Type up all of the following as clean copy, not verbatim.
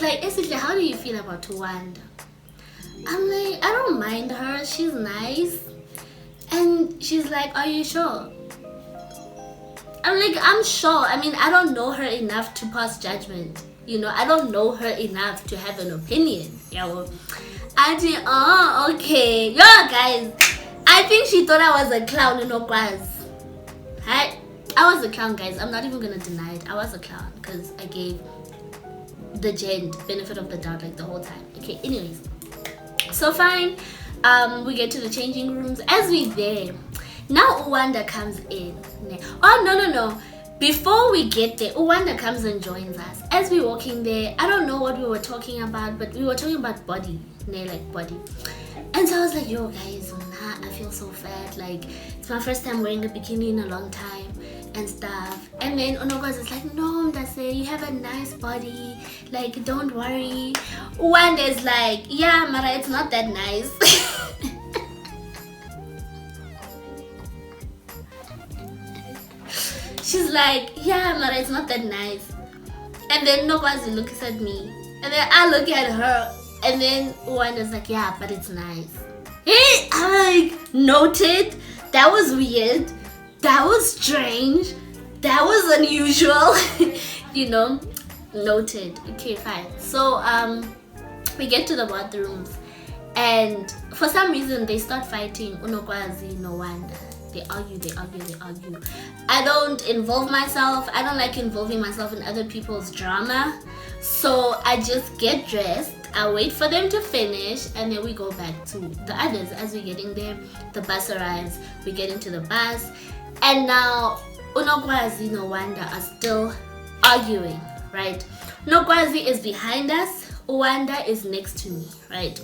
she's like, Esihle, how do you feel about Wanda? I'm like, I don't mind her, she's nice. And she's like, are you sure? I'm like, I'm sure. I mean, I don't know her enough to pass judgment. You know, I don't know her enough to have an opinion. Yeah, well, Auntie, oh, okay. Yo, guys, I think she thought I was a clown, you know, guys. I was a clown, guys. I'm not even gonna deny it. I was a clown because I gave the gent benefit of the doubt like the whole time. Okay, anyways. So fine. We get to the changing rooms. As we there, now Uwanda comes in. Oh, no. Before we get there, Uwanda comes and joins us. As we're walking there, I don't know what we were talking about, but we were talking about body. Like body. And so I was like, yo guys, I feel so fat. Like, it's my first time wearing a bikini in a long time and stuff. And then Onogwas is like, no, Mdase, you have a nice body. Like, don't worry. Uwanda is like, yeah, Mara, it's not that nice. She's like, yeah, Mara, it's not that nice. And then Nogwazi looks at me. And then I look at her. And then Uwanda's like, yeah, but it's nice. Hey, I'm like, noted. That was weird. That was strange. That was unusual. You know, noted. Okay, fine. So, we get to the bathrooms. And for some reason, they start fighting. Unokwazi, no wonder. They argue. I don't involve myself. I don't like involving myself in other people's drama. So I just get dressed. I wait for them to finish, and then we go back to the others. As we're getting there, the bus arrives. We get into the bus, and now Unokwazi, no wonder, are still arguing, right? Unokwazi is behind us. Uwanda is next to me, right?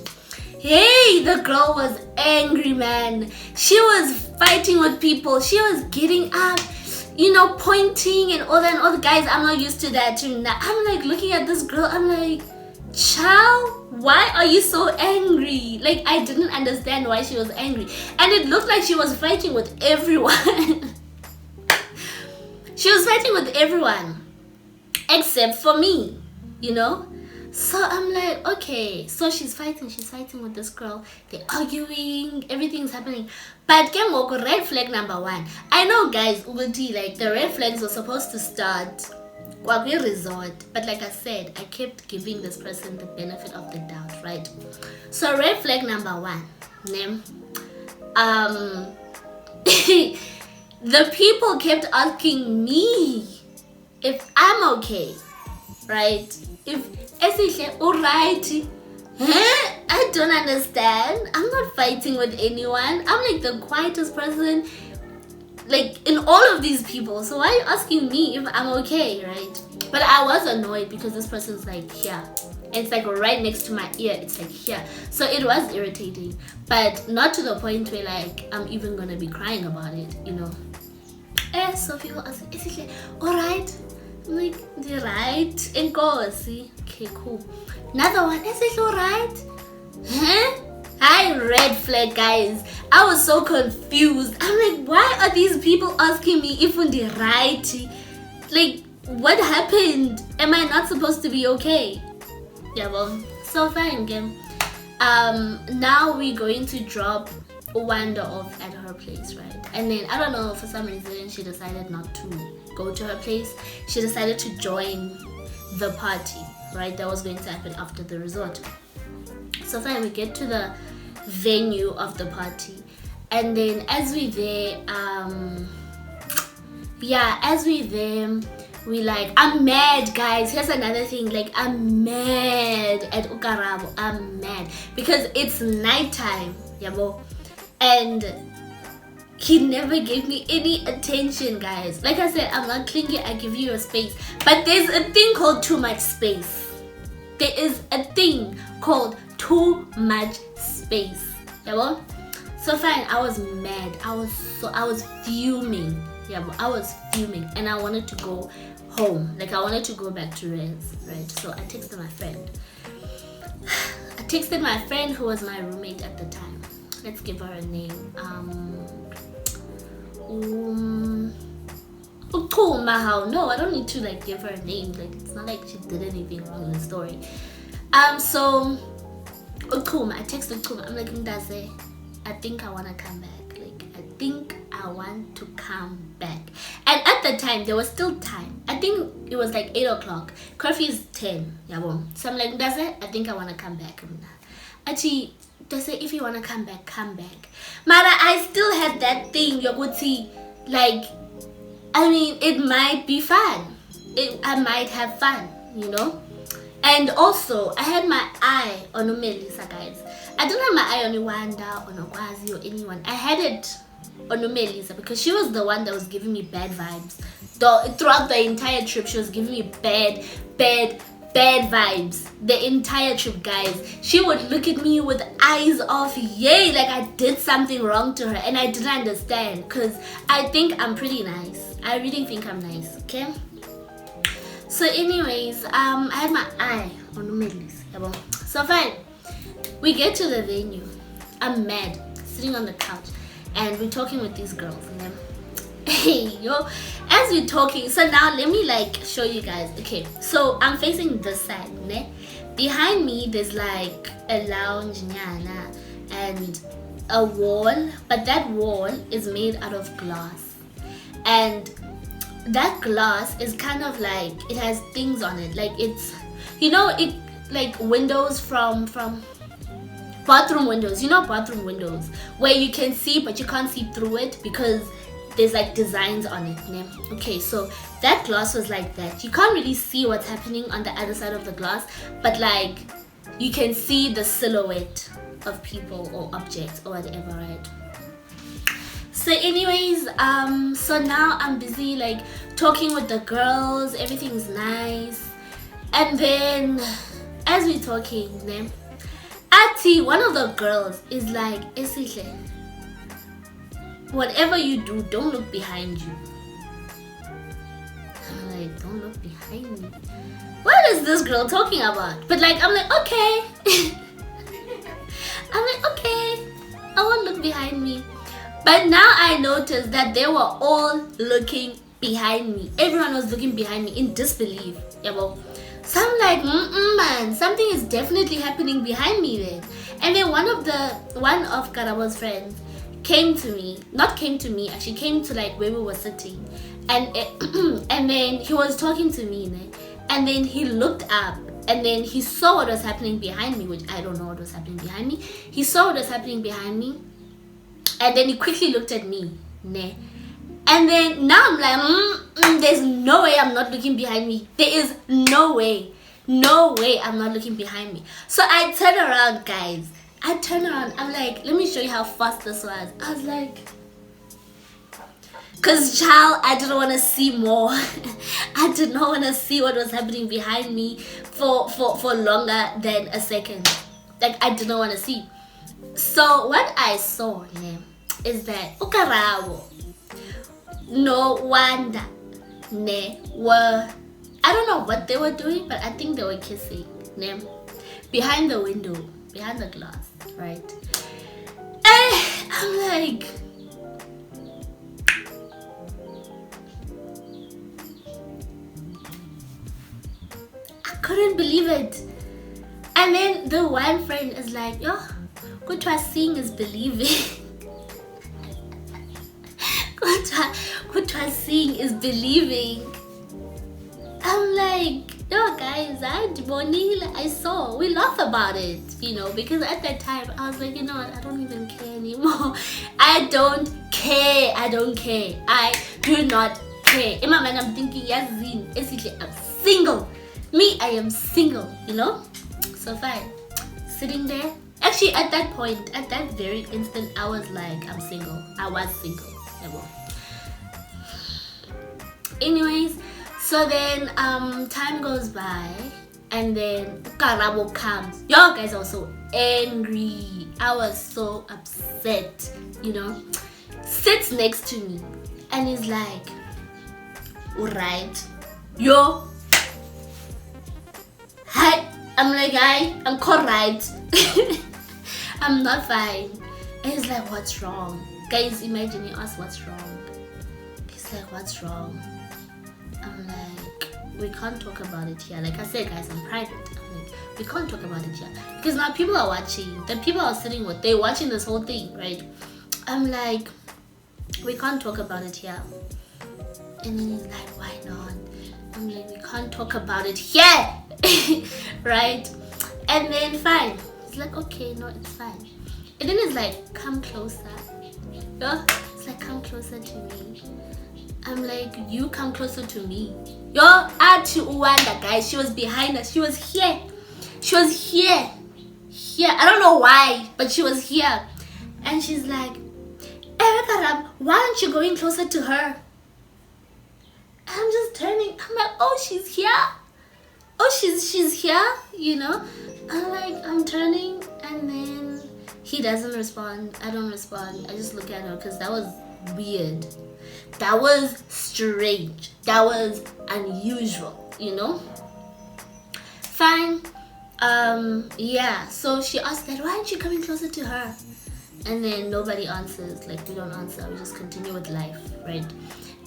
Hey, the girl was angry, man. She was fighting with people. She was getting up, you know, pointing and all that. And all the guys, I'm not used to that. I'm like looking at this girl. I'm like, child, why are you so angry? Like, I didn't understand why she was angry. And it looked like she was fighting with everyone. She was fighting with everyone except for me, you know? So I'm like, okay, so she's fighting with this girl. They're arguing, everything's happening. But Kemoko, red flag number 1. I know, guys, Uguti, like the red flags were supposed to start Kwagwe Resort. But like I said, I kept giving this person the benefit of the doubt, right? So red flag number 1, name. The people kept asking me if I'm okay, right? If Esihle, alright. Huh? I don't understand. I'm not fighting with anyone. I'm like the quietest person, like in all of these people. So why are you asking me if I'm okay, right? But I was annoyed because this person's like here. It's like right next to my ear. It's like here. So it was irritating, but not to the point where like I'm even gonna be crying about it, you know. So people ask, Esihle, alright? I'm like, they're right. Enkosi. Okay, cool. Another one, is it alright? Huh? Hi, red flag, guys. I was so confused. I'm like, why are these people asking me if they're right? Like, what happened? Am I not supposed to be okay? Yeah, well, so fine, game. Now we're going to drop Uwanda off at her place, right? And then I don't know, for some reason she decided not to go to her place. She decided to join the party, right? That was going to happen after the resort. So fine, we get to the venue of the party, and then as we there, we like, I'm mad, guys. Here's another thing, like, I'm mad at Ukarabo. I'm mad because it's nighttime, yabo, and he never gave me any attention, guys. Like I said, I'm not clingy, I give you your space. But there's a thing called too much space. There is a thing called too much space. Yeah, well? So fine, I was mad. I was fuming. Yeah, but I was fuming and I wanted to go home. Like, I wanted to go back to Rez, right? So I texted my friend. I texted my friend who was my roommate at the time. Let's give her a name. Ukuma, how? No, I don't need to like give her a name. Like it's not like she did anything wrong in the story. So Ukuma, I text Ukuma. I'm like, Ndaze, I think I wanna come back. Like I think I want to come back. And at the time there was still time. I think it was like 8 o'clock. Curfew is 10. Yeah, so I'm like, Ndaze, I think I wanna come back. Actually, they say if you wanna come back, come back. Mara, I still had that thing, Yoguti, like, I mean, it might be fun. I might have fun, you know? And also, I had my eye on Umelisa, guys. I don't have my eye on Iwanda or Nogwazi or anyone. I had it on Umelisa because she was the one that was giving me bad vibes. Throughout the entire trip, she was giving me bad vibes. The entire trip, guys. She would look at me with eyes of yay, like I did something wrong to her, and I didn't understand because I think I'm pretty nice. I really think I'm nice, okay? So anyways, I had my eye on Umelis. So fine, we get to the venue. I'm mad, sitting on the couch, and we're talking with these girls, and then hey yo, as we're talking, so now let me like show you guys. Okay, so I'm facing this side, ne? Behind me there's like a lounge nyana and a wall, but that wall is made out of glass, and that glass is kind of like, it has things on it, like it's, you know, it like windows from bathroom windows, you know, bathroom windows where you can see but you can't see through it because there's like designs on it, né? Okay, so that glass was like that. You can't really see what's happening on the other side of the glass, but like you can see the silhouette of people or objects or whatever, right? So anyways, so now I'm busy like talking with the girls, everything's nice, and then as we're talking, né, Ati, one of the girls is like, Esihle, whatever you do, don't look behind you. I'm like, don't look behind me. What is this girl talking about? But like, I'm like, okay. I'm like, okay, I won't look behind me. But now I noticed that they were all looking behind me. Everyone was looking behind me in disbelief. Yeah, well, so I'm like, man, something is definitely happening behind me then. And then one of Karaba's friends came to me, actually came to like where we were sitting, and and then he was talking to me, né? And then he looked up and then he saw what was happening behind me, which I don't know what was happening behind me. He saw what was happening behind me, and then he quickly looked at me, né? And then now I'm like, there's no way I'm not looking behind me. There is no way I'm not looking behind me. So I turn around, guys. I'm like, let me show you how fast this was. I was like, cause child, I didn't want to see more. I did not want to see what was happening behind me for longer than a second. Like I did not want to see. So what I saw, né, is that Ukarabo, no wonder, ne, were, I don't know what they were doing, but I think they were kissing, ne, behind the window, behind the glass, right? And I'm like, I couldn't believe it. And then the one friend is like, yo, good try, seeing is believing. Good try, seeing is believing. I'm like, no guys, I saw, we laugh about it, you know, because at that time I was like, you know what, I don't even care anymore. I don't care. I do not care. In my mind I'm thinking, yes, I'm single. Me, I am single, you know. So fine, sitting there. Actually, at that point, at that very instant, I was like, I'm single. I was single. Anyways, so then time goes by, and then Karabo comes. Yo guys, I was so angry. I was so upset, you know. Sits next to me and he's like, alright, yo, hi. I'm like, hi, I'm correct. I'm not fine. And he's like, what's wrong? Guys, imagine you ask what's wrong. He's like, what's wrong? I'm like, we can't talk about it here. Like I said, guys, I'm private. I'm like, we can't talk about it here. Because now people are watching. The people I was sitting with, they're watching this whole thing, right? I'm like, we can't talk about it here. And then he's like, why not? I'm like, we can't talk about it here. Right? And then fine. He's like, okay, no, it's fine. And then he's like, come closer. Yo, it's like, come closer to me. I'm like, you come closer to me. Yo, Ati Uwanda, guys. She was behind us. She was here. She was here. Here. I don't know why, but she was here. And she's like, Erikaram, why aren't you going closer to her? I'm just turning. I'm like, oh, she's here. Oh, she's here, you know. I'm like, I'm turning, and then he doesn't respond. I don't respond. I just look at her because that was weird. That was strange. That was unusual, you know. Fine. Yeah. So she asked that, why aren't you coming closer to her? And then nobody answers. Like, we don't answer. We just continue with life, right?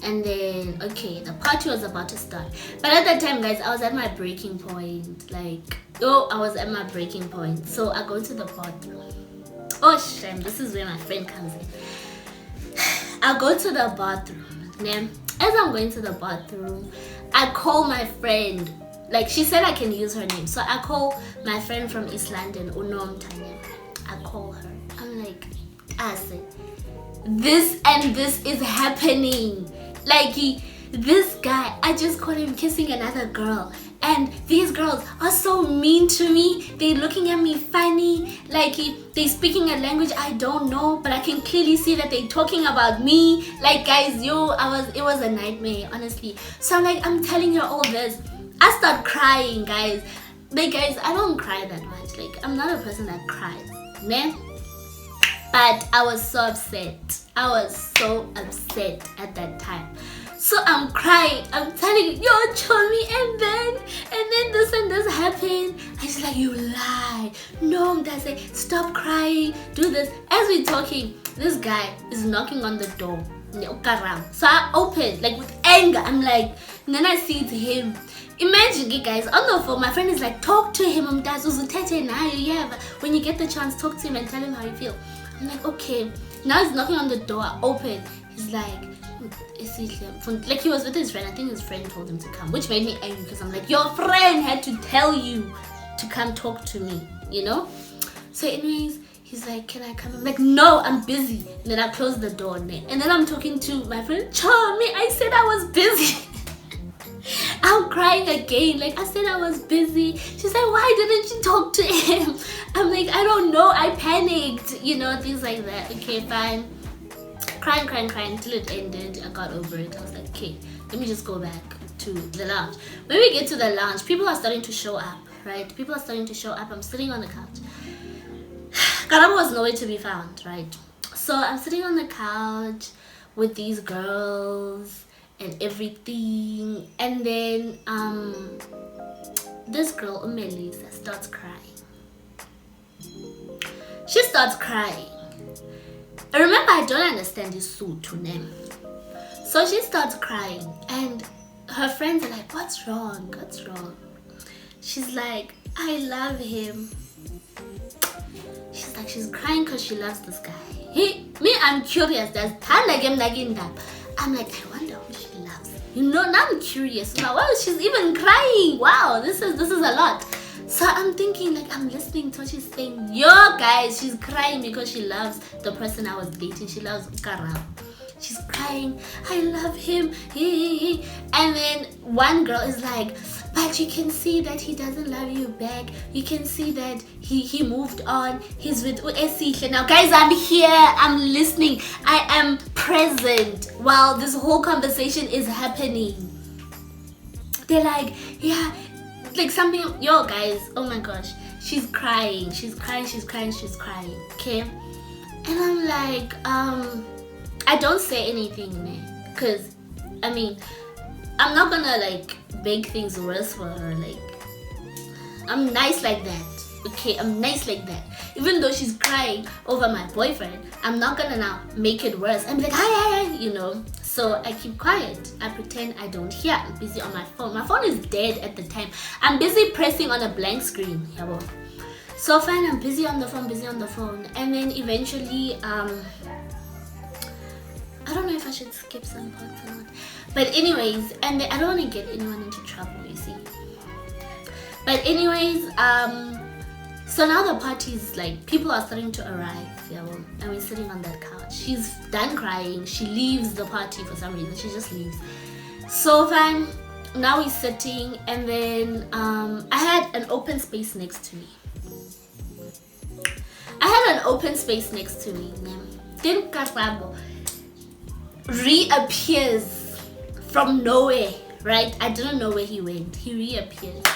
And then, okay, the party was about to start. But at that time, guys, I was at my breaking point. Like, I was at my breaking point. So I go to the bathroom. Oh, shame. This is where my friend comes in. I go to the bathroom. Then, as I'm going to the bathroom, I call my friend. Like, she said I can use her name. So I call my friend from East London, Unom Tanya. I call her. I'm like, I said, this and this is happening. Like, this guy, I just caught him kissing another girl. And these girls are so mean to me. They're looking at me funny. Like, they're speaking a language I don't know, but I can clearly see that they're talking about me. Like, guys, it was a nightmare, honestly. So I'm like, I'm telling her all this. I start crying, guys. Like, guys, I don't cry that much. Like, I'm not a person that cries, man. But I was so upset. I was so upset at that time. So I'm crying. I'm telling you, yo, Chomi, and then this and this happened. And she's like, you lie. No, that's it. Stop crying. Do this. As we're talking, this guy is knocking on the door. So I open, like, with anger. I'm like, and then I see it's him. Imagine it, guys. On the phone, my friend is like, talk to him. Yeah, but when you get the chance, talk to him and tell him how you feel. I'm like, okay. Now he's knocking on the door. I open. He's like, he was with his friend. I think his friend told him to come, which made me angry because I'm like, your friend had to tell you to come talk to me, you know? So anyways, he's like, can I come? I'm like, no, I'm busy. And then I close the door. And then I'm talking to my friend, Charmy, I said I was busy. I'm crying again. Like, I said I was busy. She's like, why didn't you talk to him? I'm like, I don't know. I panicked. You know, things like that. Okay, fine. Crying till it ended. I got over it. I was like, okay, let me just go back to the lounge. When we get to the lounge, people are starting to show up, right? People are starting to show up. I'm sitting on the couch. Karabo was nowhere to be found, right? So I'm sitting on the couch with these girls and everything, and then this girl Umelisa starts crying. She starts crying. Remember, I don't understand this suit name. So she starts crying, and her friends are like, what's wrong? She's like, I love him. She's like, she's crying because she loves this guy. I'm curious. I'm like, I wonder who she loves. You know, now I'm curious. Now, wow, she's even crying. Wow, this is a lot. So I'm thinking, like, I'm listening to what she's saying. Yo, guys, she's crying because she loves the person I was dating. She loves Karam. She's crying. I love him. And then one girl is like, but you can see that he doesn't love you back. You can see that he moved on. He's with Uesihle. Now, guys, I'm here. I'm listening. I am present while this whole conversation is happening. They're like, yeah, like something. Yo, guys, oh my gosh. She's crying. Okay? And I'm like, I don't say anything, man. Because, I mean, I'm not gonna, like, make things worse for her. Like, I'm nice like that. Okay, I'm nice like that. Even though she's crying over my boyfriend, I'm not gonna now make it worse. I'm like, hi, you know. So I keep quiet. I pretend I don't hear. I'm busy on my phone. My phone is dead at the time. I'm busy pressing on a blank screen. Yabo. So fine, I'm busy on the phone. And then eventually, I don't know if I should skip some parts or not. But anyways, and then I don't want to get anyone into trouble, you see. But anyways, so now the party is like, people are starting to arrive, and we're sitting on that couch. She's done crying. She leaves the party for some reason. She just leaves. So fine, now we're sitting, and then I had an open space next to me. Then Karabo reappears from nowhere, right? I didn't know where he went. He reappears.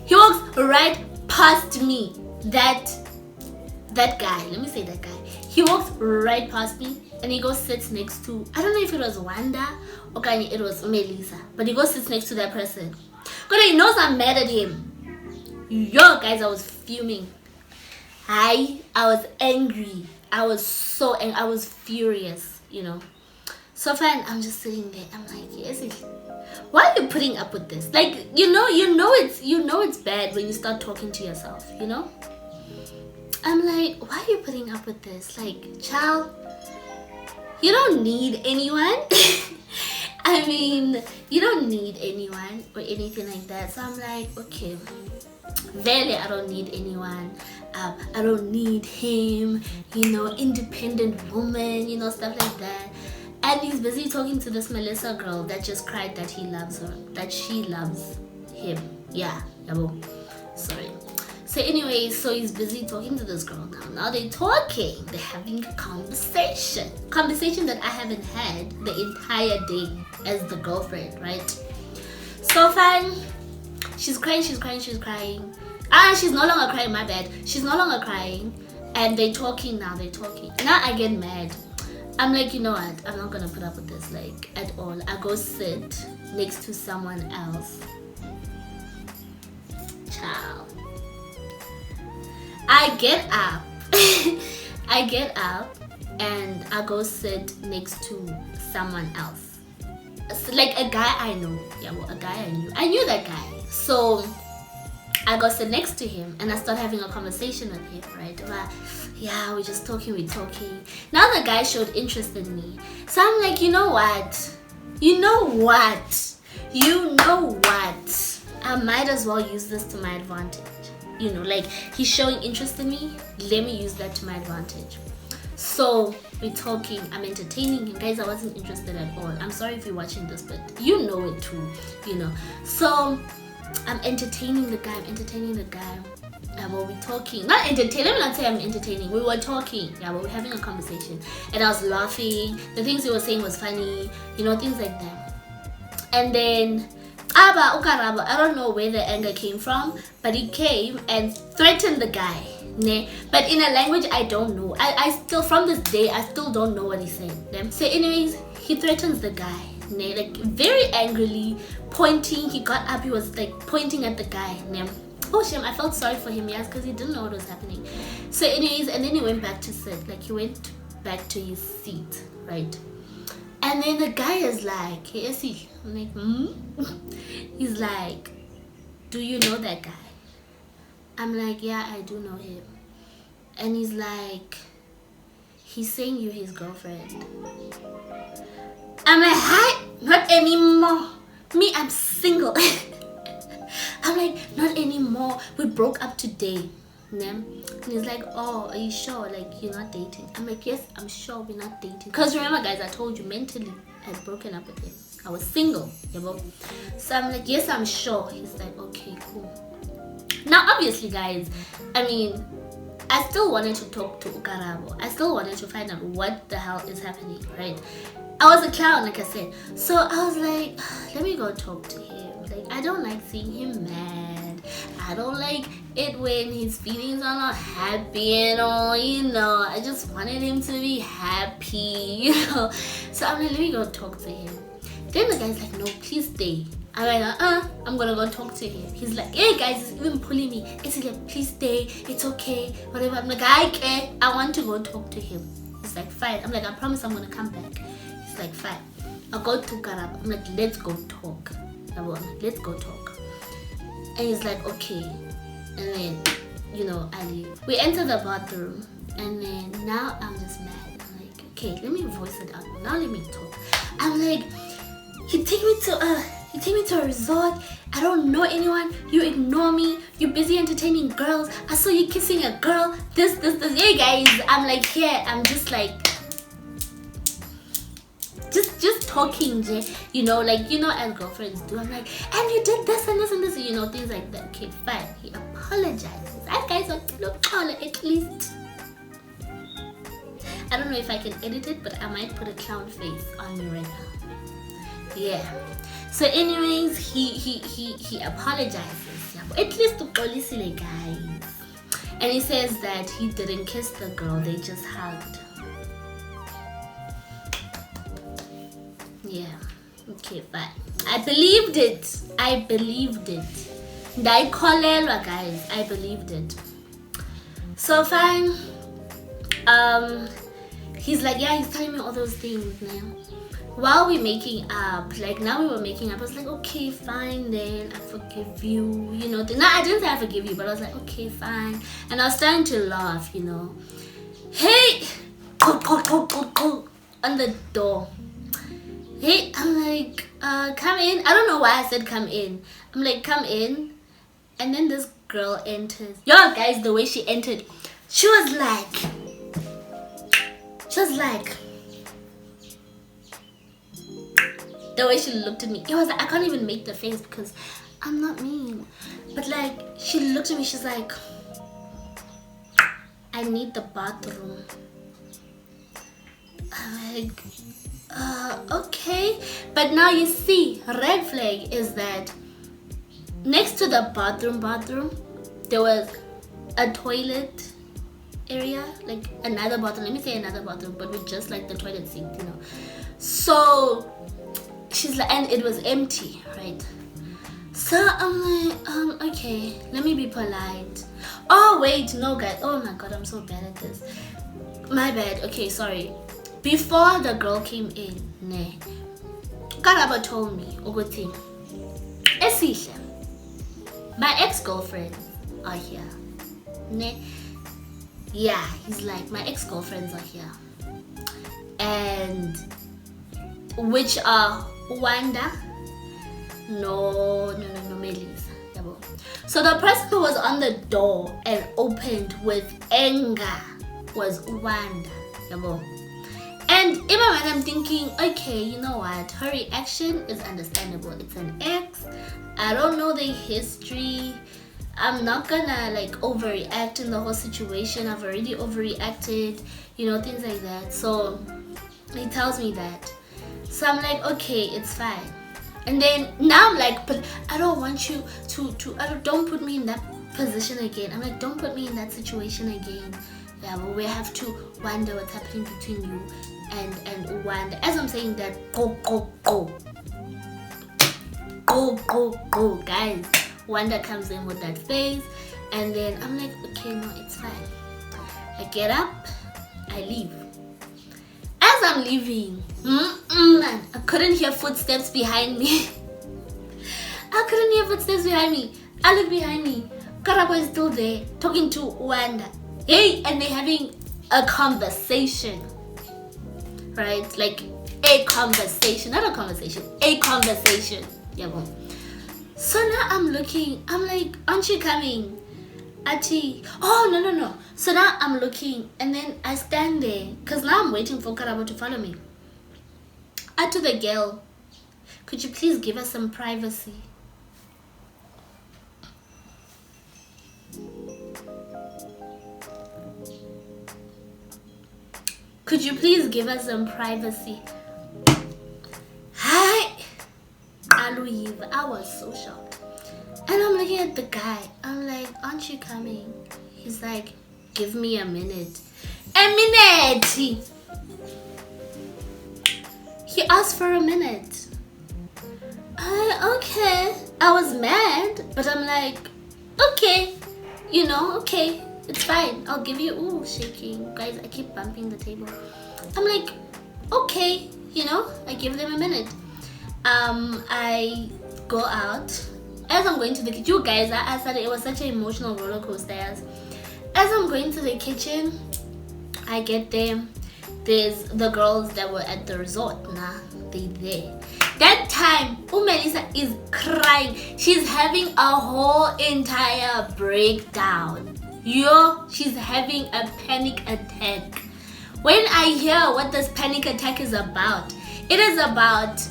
He walks right past me. That guy, let me say that guy. He walks right past me and he goes sits next to, I don't know if it was Wanda or it was Melissa, but he goes sits next to that person. Because he knows I'm mad at him. Yo, guys, I was fuming. I was angry. I was so angry. I was furious, So fine, I'm just sitting there. I'm like, yes, why are you putting up with this? Like, you know it's bad when you start talking to yourself, I'm like, why are you putting up with this? Like, child, you don't need anyone. I mean, you don't need anyone or anything like that. So I'm like, okay, really, I don't need anyone. I don't need him, independent woman, stuff like that. And he's busy talking to this Melissa girl that just cried that he loves her, that she loves him. Yeah, yabo. Sorry. So anyway, so he's busy talking to this girl now. Now they're talking. They're having a conversation. Conversation that I haven't had the entire day as the girlfriend, right? So fine. She's crying. She's no longer crying, my bad. She's no longer crying. And they're talking now. Now I get mad. I'm like, you know what? I'm not gonna put up with this, like, at all. I go sit next to someone else. Ciao. I get up. And I go sit next to someone else. So, like a guy I know. Yeah, well, a guy I knew. I knew that guy. So I go sit next to him and I start having a conversation with him, right? Yeah, we're just talking. Now the guy showed interest in me. So I'm like, you know what? I might as well use this to my advantage. Like, he's showing interest in me. Let me use that to my advantage. So we're talking. I'm entertaining him. Guys, I wasn't interested at all. I'm sorry if you're watching this, but you know it too, So I'm entertaining the guy. Well, we're talking. Not entertaining. Let me not say I'm entertaining. We were talking. Yeah, but we're having a conversation. And I was laughing. The things he was saying was funny. Things like that. And then, I don't know where the anger came from, but he came and threatened the guy. But in a language I don't know. I still, from this day, I still don't know what he's saying. So anyways, he threatens the guy. Like, very angrily, pointing. He got up. He was like pointing at the guy. Oh shame, I felt sorry for him, yes, because he didn't know what was happening. So anyways, and then he went back to sit. Like, he went back to his seat, right? And then the guy is like, hey, I'm like, He's like, do you know that guy? I'm like, yeah, I do know him. And he's like, he's saying you're his girlfriend. I'm like, hi, not anymore. Me, I'm single. I'm like, not anymore. We broke up today. And he's like, oh, are you sure? Like, you're not dating? I'm like, yes, I'm sure we're not dating. Because remember, guys, I told you mentally I had broken up with him. I was single, So I'm like, yes, I'm sure. He's like, okay, cool. Now, obviously, guys, I mean, I still wanted to talk to Ukarabo. I still wanted to find out what the hell is happening, right? I was a clown, like I said. So I was like, let me go talk to him. Like, I don't like seeing him mad. I don't like it when his feelings are not happy and all, I just wanted him to be happy, So I'm like, let me go talk to him. Then the guy's like, no, please stay. I'm like, I'm gonna go talk to him. He's like, hey guys, he's even pulling me. He's like, please stay, it's okay, whatever. I'm like, I can't, I want to go talk to him. He's like, fine. I'm like, I promise I'm gonna come back. He's like, fine. I go to Karab. I'm like, let's go talk. I'm like, let's go talk. And he's like, okay. And then, you know, I leave. We enter the bathroom, and then now I'm just mad. I'm like, okay, let me voice it out. Now let me talk. I'm like, you take me to a resort. I don't know anyone. You ignore me. You're busy entertaining girls. I saw you kissing a girl. This. Hey guys, I'm like here. I'm just like, just talking, you know, like, you know, as girlfriends do. I'm like, and you did this and this and this, you know, things like that. Okay, fine. He apologizes. That guy's at least. I don't know if I can edit it, but I might put a clown face on me right now. Yeah. So anyways, he apologizes. At least to police, guys. And he says that he didn't kiss the girl, they just hugged. Yeah. Okay, fine. I believed it. Ndayikholelwa, guys. I believed it. So fine. He's like, yeah, he's telling me all those things now. While we're making up, like now we were making up, I was like, okay, fine then, I forgive you, you know. No, I didn't say I forgive you, but I was like, okay, fine. And I was starting to laugh, you know. Hey, on the door. Hey, I'm like, come in. I don't know why I said come in. I'm like, come in. And then this girl enters. Yo, guys, the way she entered, she was like, the way she looked at me, it was like, I can't even make the face because I'm not mean. But like, she looked at me, she's like, I need the bathroom. I'm like, okay. But now you see, red flag is that next to the bathroom, there was a toilet area, like another bathroom. Let me say another bathroom, but with just like the toilet seat, you know. So she's like, and it was empty, right? So I'm like, okay, let me be polite. Oh wait, no guys. Oh my god, I'm so bad at this. My bad. Okay, sorry. Before the girl came in, Karaba told me, Ogothi, Esihle, my ex-girlfriends are here. Yeah, he's like, my ex-girlfriends are here. And which are Wanda, no, Melissa. So the person who was on the door and opened with anger was Wanda. And in my mind, I'm thinking, okay, you know what? Her reaction is understandable. It's an ex. I don't know the history. I'm not gonna like overreact in the whole situation. I've already overreacted, you know, things like that. So he tells me that. So I'm like, okay, it's fine. And then now I'm like, but I don't want you don't put me in that position again. I'm like, don't put me in that situation again. Yeah, but we have to wonder what's happening between you and Wanda. As I'm saying that, go, guys. Wanda comes in with that face, and then I'm like, okay, no, it's fine. I get up, I leave. As I'm leaving, man, I couldn't hear footsteps behind me. I look behind me. Karabo is still there, talking to Wanda. Hey, and they're having a conversation. Right? Like a conversation. Not a conversation. A conversation. Yeah, well. So now I'm looking. I'm like, aren't you coming? Ati. Oh, no. So now I'm looking. And then I stand there. Because now I'm waiting for Karabo to follow me. To the girl, could you please give us some privacy? Could you please give us some privacy? Hi. I was so shocked. And I'm looking at the guy. I'm like, aren't you coming? He's like, give me a minute. A minute! He asked for a minute. Okay. I was mad, but I'm like, okay. You know, okay. It's fine. I'll give you, shaking. Guys, I keep bumping the table. I'm like, okay, I give them a minute. I go out. As I'm going to the kitchen, you guys, I said it was such an emotional roller coaster. As I'm going to the kitchen, I get there. There's the girls that were at the resort. Nah, they there. That time, Melissa is crying. She's having a whole entire breakdown. She's having a panic attack. When I hear what this panic attack is about, it is about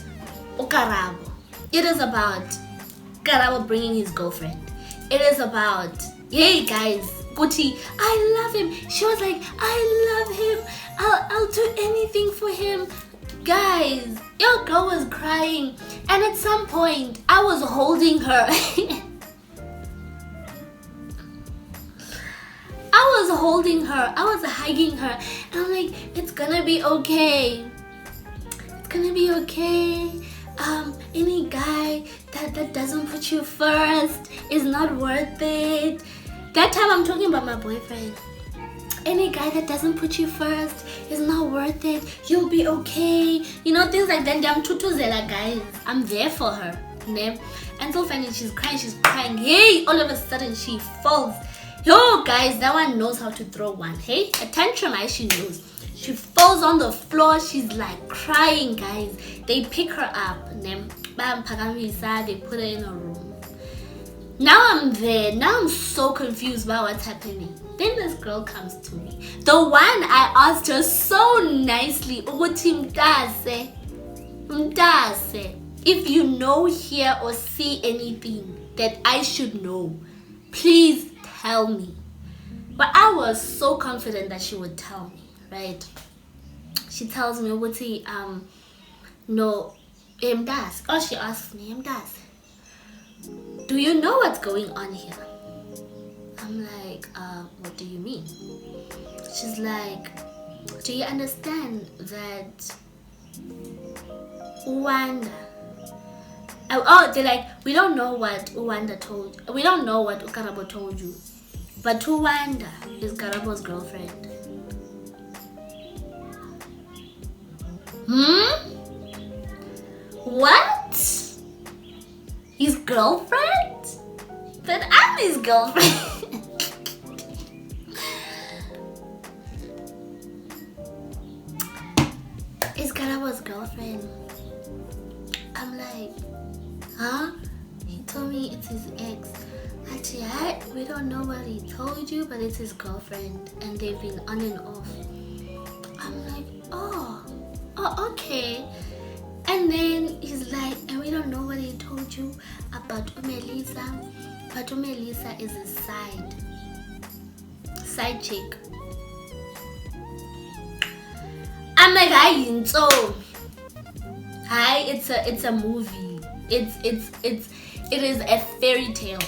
Karabo. It is about Karabo bringing his girlfriend. It is about, hey guys, Gucci, I love him. She was like, I love him. I'll do anything for him. Guys, your girl was crying, and at some point, I was holding her. I was holding her. I was hugging her, and I'm like, it's gonna be okay. It's gonna be okay. Any guy that doesn't put you first is not worth it. That time I'm talking about my boyfriend. Any guy that doesn't put you first is not worth it. You'll be okay. Things like that. I'm tutuzela, guys. I'm there for her. And so finally she's crying. Hey, all of a sudden she falls. Yo, guys, that one knows how to throw one. Hey, a tantrum, she knows. She falls on the floor. She's like crying, guys. They pick her up. They put her in a room. Now I'm there. Now I'm so confused about what's happening. Then this girl comes to me. The one I asked her so nicely, Mtase, if you know, hear, or see anything that I should know, please tell me. But I was so confident that she would tell me, right? She tells me, no, Mdas. Oh, she asks me, Mdas, do you know what's going on here? I'm like, what do you mean? She's like, do you understand that Uwanda? Oh, they're like, we don't know what Uwanda told. We don't know what Karabo told you, but Uwanda is Karabo's girlfriend. What? His girlfriend? But I'm his girlfriend. It's Karabo's girlfriend. I'm like, huh? He told me it's his ex. Actually, we don't know what he told you, but it's his girlfriend, and they've been on and off. I'm like, oh, okay. And then he's like, and we don't know what he told you about Umelisa, but Umelisa is his side chick. I'm like, hi, it's a movie. It is a fairy tale.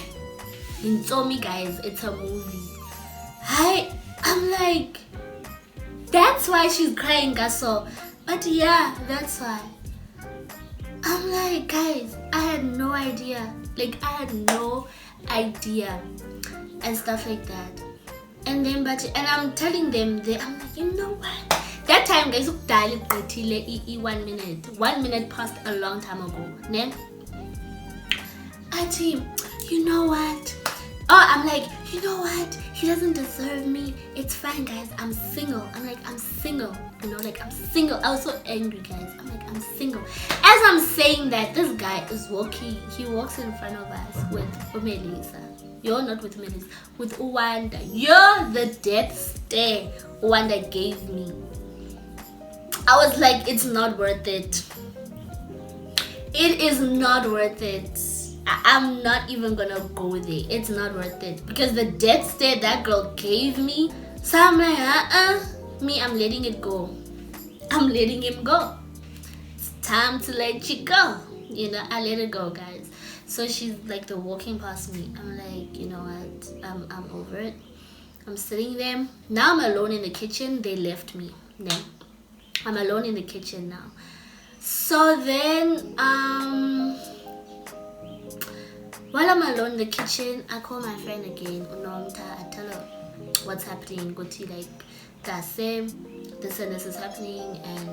Me, guys, it's a movie. I'm like, that's why she's crying, Gaso. But yeah, that's why. I'm like, guys, I had no idea. And stuff like that. And then, and I'm telling them, I'm like, you know what? That time, guys, 1 minute. 1 minute passed a long time ago. Then, Auntie, you know what? Oh, I'm like, you know what? He doesn't deserve me. It's fine, guys. I'm single. I'm like, I'm single. I'm single. I was so angry, guys. I'm like, I'm single. As I'm saying that, this guy is walking. He walks in front of us with Umelisa. You're not with Umelisa. With Uwanda. You're the death stare Uwanda gave me. I was like, it's not worth it. It is not worth it. I'm not even gonna go there. It's not worth it. Because the death stare that girl gave me. So I'm like, I'm letting it go. I'm letting him go. It's time to let you go. I let it go, guys. So she's like, they're walking past me. I'm like, you know what? I'm over it. I'm sitting there. Now I'm alone in the kitchen. They left me. Then I'm alone in the kitchen now. So then, while I'm alone in the kitchen, I call my friend again, Unomta. I tell her what's happening. Go to like Tase, this and this is happening, and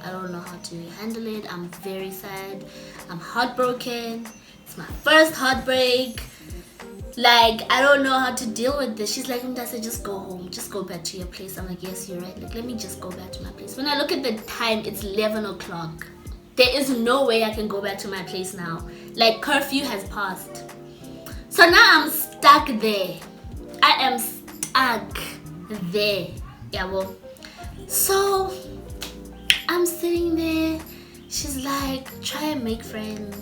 I don't know how to handle it. I'm very sad. I'm heartbroken. It's my first heartbreak. Like, I don't know how to deal with this. She's like, Mdasa, just go home. Just go back to your place. I'm like, yes, you're right. Like, let me just go back to my place. When I look at the time, it's 11 o'clock. There is no way I can go back to my place now. Like, curfew has passed. So now I'm stuck there. I am stuck there. Yeah, well. So, I'm sitting there. She's like, try and make friends.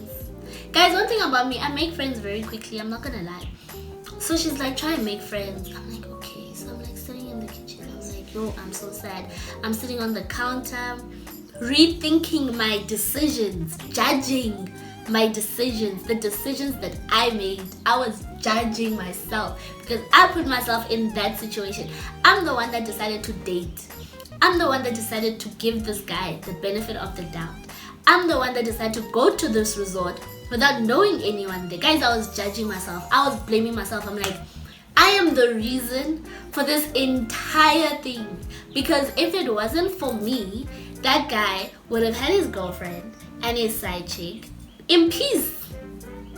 Guys, one thing about me, I make friends very quickly. I'm not gonna lie. So she's like, try and make friends. I'm like, okay. So I'm like sitting in the kitchen. I'm like, yo, I'm so sad. I'm sitting on the counter, rethinking my decisions, judging my decisions, the decisions that I made. I was judging myself because I put myself in that situation. I'm the one that decided to date. I'm the one that decided to give this guy the benefit of the doubt. I'm the one that decided to go to this resort without knowing anyone there. Guys, I was judging myself. I was blaming myself. I'm like, I am the reason for this entire thing. Because if it wasn't for me, that guy would have had his girlfriend and his side chick in peace.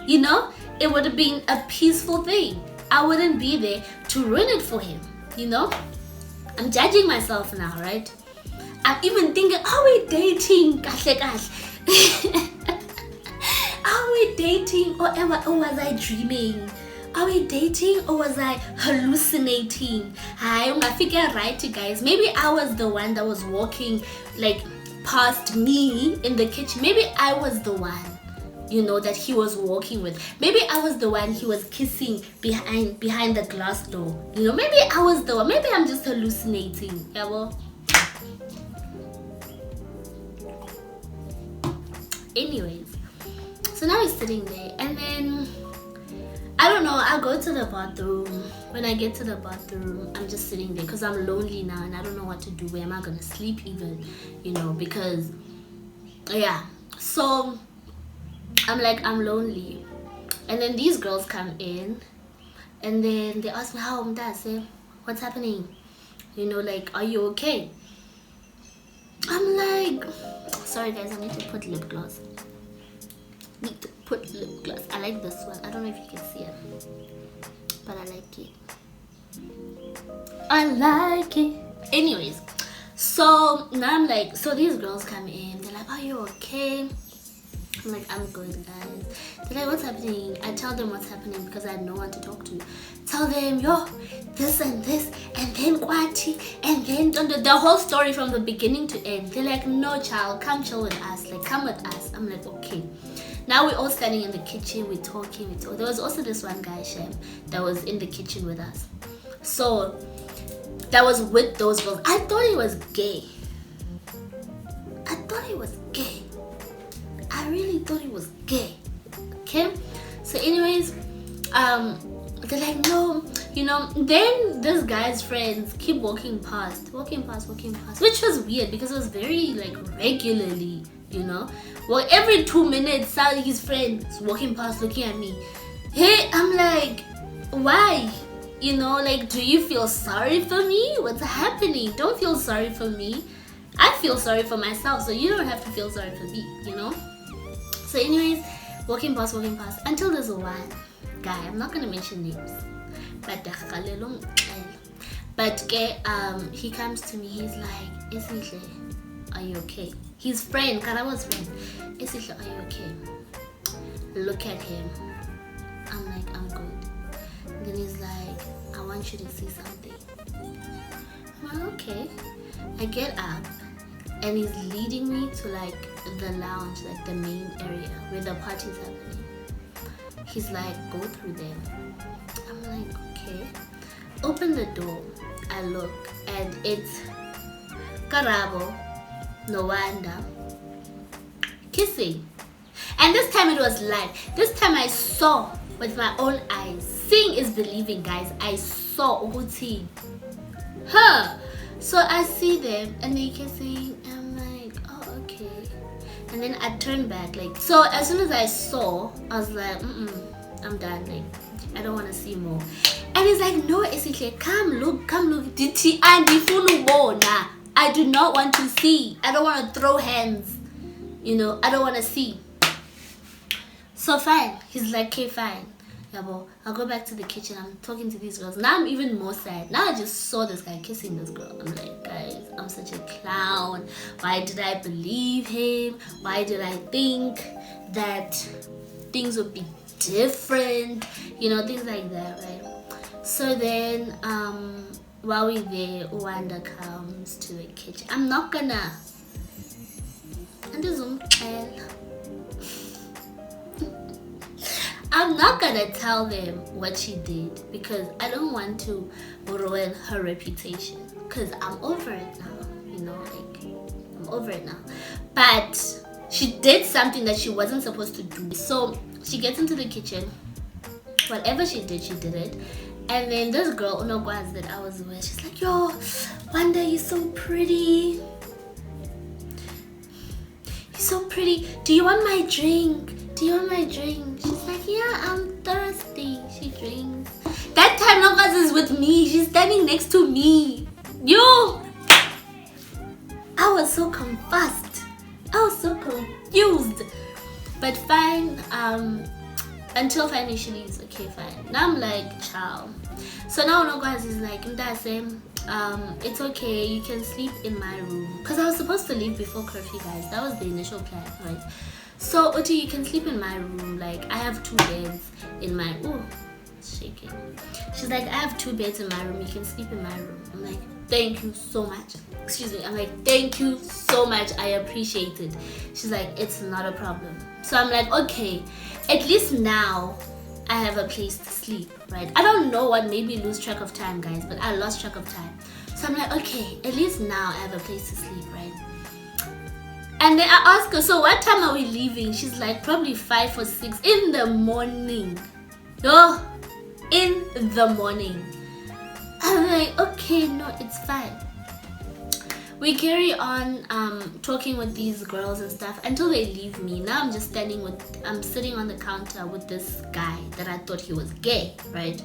You know? It would have been a peaceful thing. I wouldn't be there to ruin it for him. You know? I'm judging myself now, right? I'm even thinking, are we dating? Gosh. Are we dating or was I dreaming? Are we dating or was I hallucinating? I'm gonna figure right, you guys. Maybe I was the one that was walking like past me in the kitchen. Maybe I was the one, you know, that he was walking with. Maybe I was the one he was kissing behind the glass door. You know, maybe I was the one. Maybe I'm just hallucinating. Yeah, well. Anyways, so now he's sitting there, and then I don't know, I go to the bathroom. When I get to the bathroom, I'm just sitting there because I'm lonely now and I don't know what to do. Where am I gonna sleep even? You know, because yeah. So I'm like, I'm lonely. And then these girls come in and then they ask me, how Mdase, what's happening? You know, like, are you okay? I'm like, sorry guys, I need to put lip gloss. I like this one. I don't know if you can see it, but I like it. I like it. Anyways, so now I'm like, so these girls come in. They're like, are you okay? I'm like, I'm good, guys. They're like, what's happening? I tell them what's happening because I had no one to talk to. Tell them, yo, this and this, and then Kwati, and then the whole story from the beginning to end. They're like, no, child, come chill with us. Like, come with us. I'm like, okay. Now we're all standing in the kitchen, we're talking. There was also this one guy, Shem, that was in the kitchen with us. So, that was with those girls. I thought he was gay. I really thought he was gay. Okay? So anyways, they're like, no, you know, then this guy's friends keep walking past, which was weird because it was very like regularly, you know. Well, every 2 minutes, his friend is walking past looking at me. Hey, I'm like, why? You know, like, do you feel sorry for me? What's happening? Don't feel sorry for me. I feel sorry for myself, so you don't have to feel sorry for me, you know? So anyways, walking past, until there's one guy, I'm not gonna mention names, but he comes to me, he's like, Esihle, are you okay? His friend, Karawa's friend, Esihle, are you okay? Look at him. I'm like, I'm good. And then he's like, I want you to see something. I'm like, okay. I get up and he's leading me to like the lounge, like the main area where the party's happening. He's like, go through there. I'm like, okay. Open the door. I look and it's Karabo, Nwanda, kissing. And this time it was live. This time I saw with my own eyes. Seeing is believing, guys. I saw Uguti. Huh. So I see them and they kissing. I'm like, oh, okay. And then I turned back. Like, so as soon as I saw, I was like, I'm done. Like, I don't want to see more. And he's like, no, Esihle, come look. Diti and I do not want to see. I don't want to throw hands. You know, I don't want to see. So fine. He's like, okay, fine. Yeah, well, I'll go back to the kitchen. I'm talking to these girls. Now I'm even more sad. Now I just saw this guy kissing this girl. I'm like, guys, I'm such a clown. Why did I believe him? Why did I think that things would be different? You know, things like that, right? So then, while we're there, Uwanda comes to the kitchen. I'm not gonna. I'm not gonna tell them what she did because I don't want to ruin her reputation. Because I'm over it now, you know, like I'm over it now. But she did something that she wasn't supposed to do. So she gets into the kitchen. Whatever she did it. And then this girl, Unogwas, that I was with, she's like, yo, Wanda, you're so pretty. You're so pretty. Do you want my drink? Do you want my drink? She's like, yeah, I'm thirsty. She drinks. That time Nogaz is with me. She's standing next to me. Yo! I was so confused. I was so confused. But fine, until finally she leaves. Okay, fine. Now I'm like, ciao. So now Nogaz is like, it's okay, you can sleep in my room. Because I was supposed to leave before curfew, guys. That was the initial plan, right? So, Oti, you can sleep in my room. Like, I have 2 beds in my... Ooh, it's shaking. She's like, I have 2 beds in my room. You can sleep in my room. I'm like, thank you so much. Excuse me. I'm like, thank you so much. I appreciate it. She's like, it's not a problem. So I'm like, okay, at least now I have a place to sleep, right? I don't know what made me lose track of time, guys, but I lost track of time. So I'm like, okay, at least now I have a place to sleep, right? And then I asked her, so what time are we leaving? She's like, probably 5 or 6 in the morning. Oh, in the morning. I'm like, okay, no, it's fine. We carry on talking with these girls and stuff until they leave me. Now I'm just I'm sitting on the counter with this guy that I thought he was gay, right?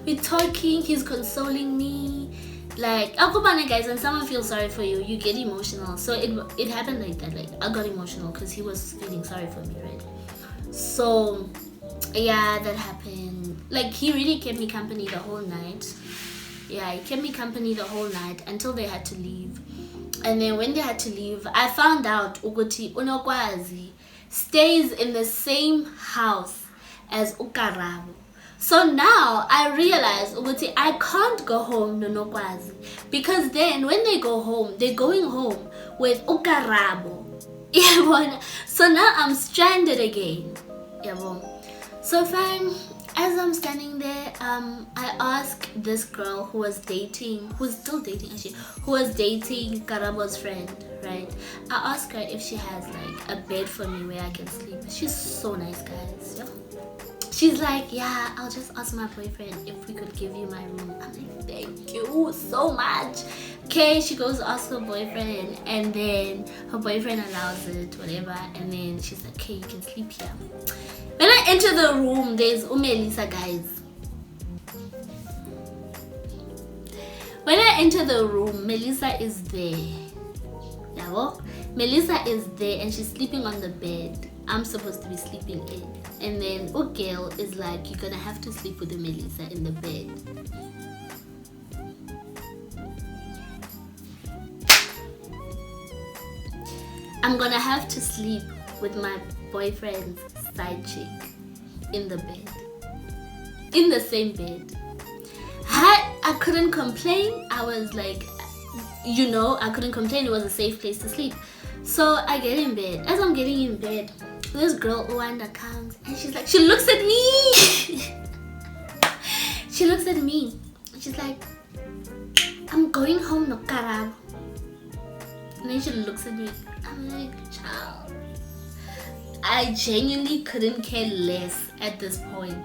We're talking, he's consoling me. Like, Akubane, guys, when someone feels sorry for you, you get emotional. So it happened like that. Like, I got emotional because he was feeling sorry for me, right? So, yeah, that happened. Like, he really kept me company the whole night. Yeah, he kept me company the whole night until they had to leave. And then when they had to leave, I found out Uguti Unokwazi stays in the same house as Ukarabo. So now I realize Uguti, I can't go home no Nokwazi, because then when they go home, they're going home with Ukarabo. Yeah, so now I'm stranded again. Yeah, so fine. As I'm standing there, I asked this girl who was still dating Karabo's friend, right? I asked her if she has like a bed for me where I can sleep. She's so nice, guys. Yeah. She's like, yeah, I'll just ask my boyfriend if we could give you my room. I'm like, thank you so much. Okay, she goes ask her boyfriend, and then her boyfriend allows it, whatever, and then she's like, okay, you can sleep here. When I enter the room, there's Umelisa, guys. When I enter the room, Melissa is there. Yeah, well, Melissa is there and she's sleeping on the bed. I'm supposed to be sleeping in. And then Ugel is like, you're gonna have to sleep with the Melissa in the bed. I'm gonna have to sleep with my boyfriend's side chick in the bed. In the same bed. I couldn't complain. I was like, I couldn't complain. It was a safe place to sleep. So I get in bed. As I'm getting in bed, this girl Uwanda comes and she's like, she looks at me. She looks at me. She's like, I'm going home, no Karab. And then she looks at me. I'm like, child. I genuinely couldn't care less at this point.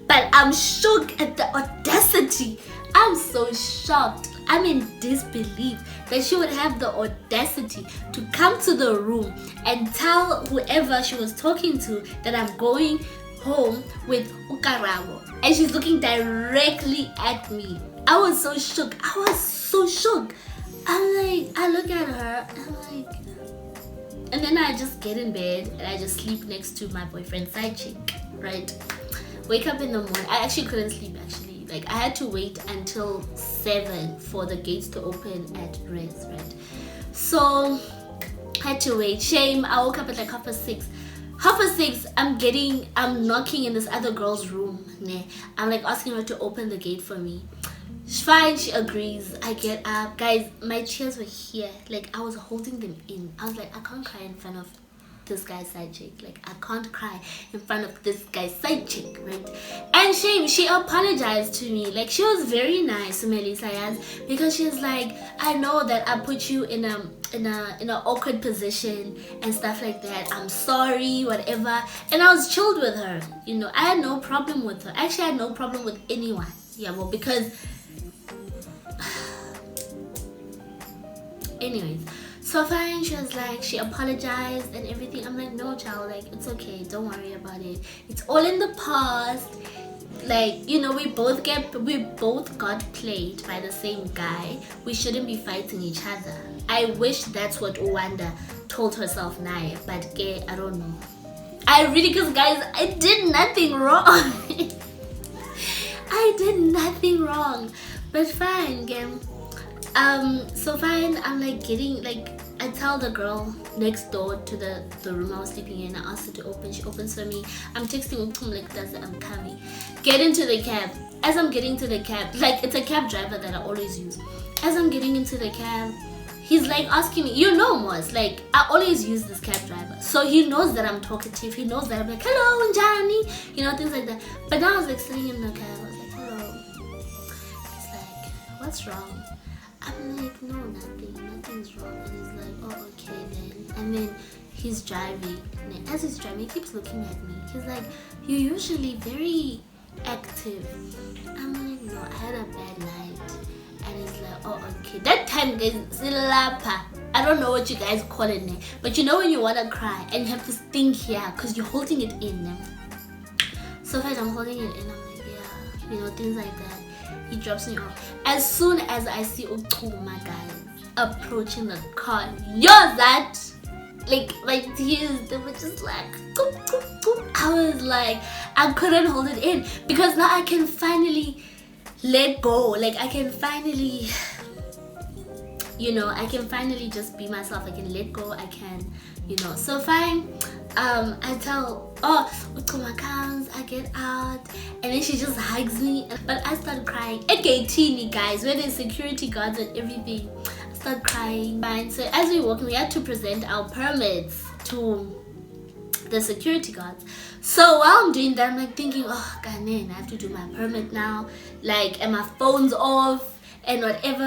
But I'm shook at the audacity. I'm so shocked. I'm in disbelief that she would have the audacity to come to the room and tell whoever she was talking to that I'm going home with Ukarabo. And she's looking directly at me. I was so shook. I look at her, and then I just get in bed and I just sleep next to my boyfriend's side chick, right? Wake up in the morning. I actually couldn't sleep actually. Like I had to wait until 7 for the gates to open at Res, right? So I had to wait. Shame. I woke up at like 6:30. 6:30, I'm knocking in this other girl's room. I'm like asking her to open the gate for me. Fine, she agrees. I get up. Guys, my tears were here. Like I was holding them in. I was like, I can't cry in front of this guy's side chick. Like I can't cry in front of this guy's side chick, right? And she apologized to me. Like she was very nice, Melissa, yes, because she was like, I know that I put you in an awkward position and stuff like that. I'm sorry, whatever. And I was chilled with her. You know, I had no problem with her. Actually, I had no problem with anyone. Yeah, well, because anyways, so fine, she was like, she apologized and everything. I'm like, no child, like it's okay, don't worry about it, it's all in the past. Like, you know, we both got played by the same guy. We shouldn't be fighting each other. I wish that's what Uwanda told herself now, but gay, I don't know. I really, because guys, I did nothing wrong. I did nothing wrong, but fine, game. So fine, I'm like getting, like, I tell the girl next door to the room I was sleeping in, I asked her to open. She opens for me. I'm texting Ukum like, I'm coming. Get into the cab. As I'm getting to the cab, like it's a cab driver that I always use. As I'm getting into the cab, he's like asking me, you know, Mos, like I always use this cab driver, so he knows that I'm talkative. He knows that I'm like, hello, Njani, you know, things like that. But now I was like sitting in the cab, I was like, hello. He's like, what's wrong? I'm like, no, nothing's wrong. And he's like, oh, okay then. And then he's driving. And as he's driving, he keeps looking at me. He's like, you're usually very active. I'm like, no, I had a bad night. And he's like, oh, okay. That time, guys, silapa. I don't know what you guys call it now. But you know when you want to cry and you have this thing here because you're holding it in. So far, I'm holding it in. I'm like, yeah, you know, things like that. He drops me off. As soon as I see my guys approaching the car, that like my tears, they were just like I was like, I couldn't hold it in because now I can finally let go. Like I can finally, you know, I can finally just be myself. I can let go. I can, you know. So fine. I tell, Ukuma comes, I get out, and then she just hugs me. But I start crying. AKT, guys, where there's security guards and everything. I start crying. Fine. So as we walk, we had to present our permits to the security guards. So while I'm doing that, I'm like thinking, oh, Ghanaian, I have to do my permit now. Like, and my phone's off. And whatever,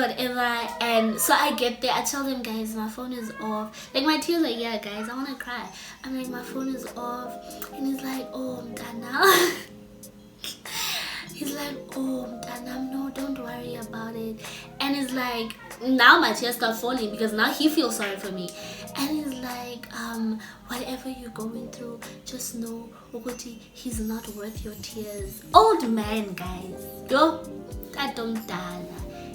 and so I get there, I tell them, guys, my phone is off. Like my tears, like, yeah, guys, I want to cry. I'm like, my phone is off, and he's like, oh, I'm done now. He's like, oh, I'm done now. No, don't worry about it. And it's like, now my tears start falling because now he feels sorry for me. And he's like, whatever you're going through, just know, Ogoti, he's not worth your tears. Old man, guys, yo, that don't die.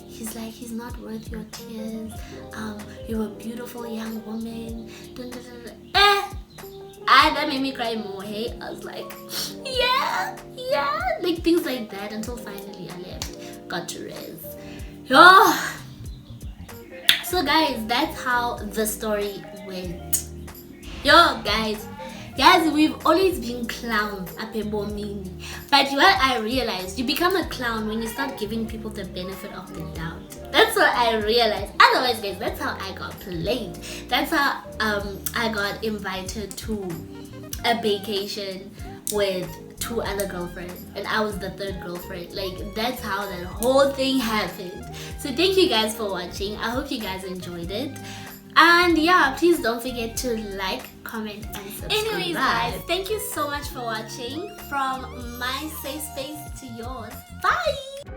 He's like, he's not worth your tears. You're a beautiful young woman. That made me cry more. Hey, I was like, yeah, like things like that until finally I left, got to Res. Oh. So guys, that's how the story went. Yo, guys, we've always been clowns at Pebomini. But what I realized, you become a clown when you start giving people the benefit of the doubt. That's what I realized. Otherwise, guys, that's how I got played. That's how I got invited to a vacation with 2 other girlfriends. And I was the 3rd girlfriend. Like, that's how that whole thing happened. So thank you guys for watching. I hope you guys enjoyed it. And yeah, please don't forget to like, comment, and subscribe. Anyways, guys, thank you so much for watching. From my safe space to yours. Bye!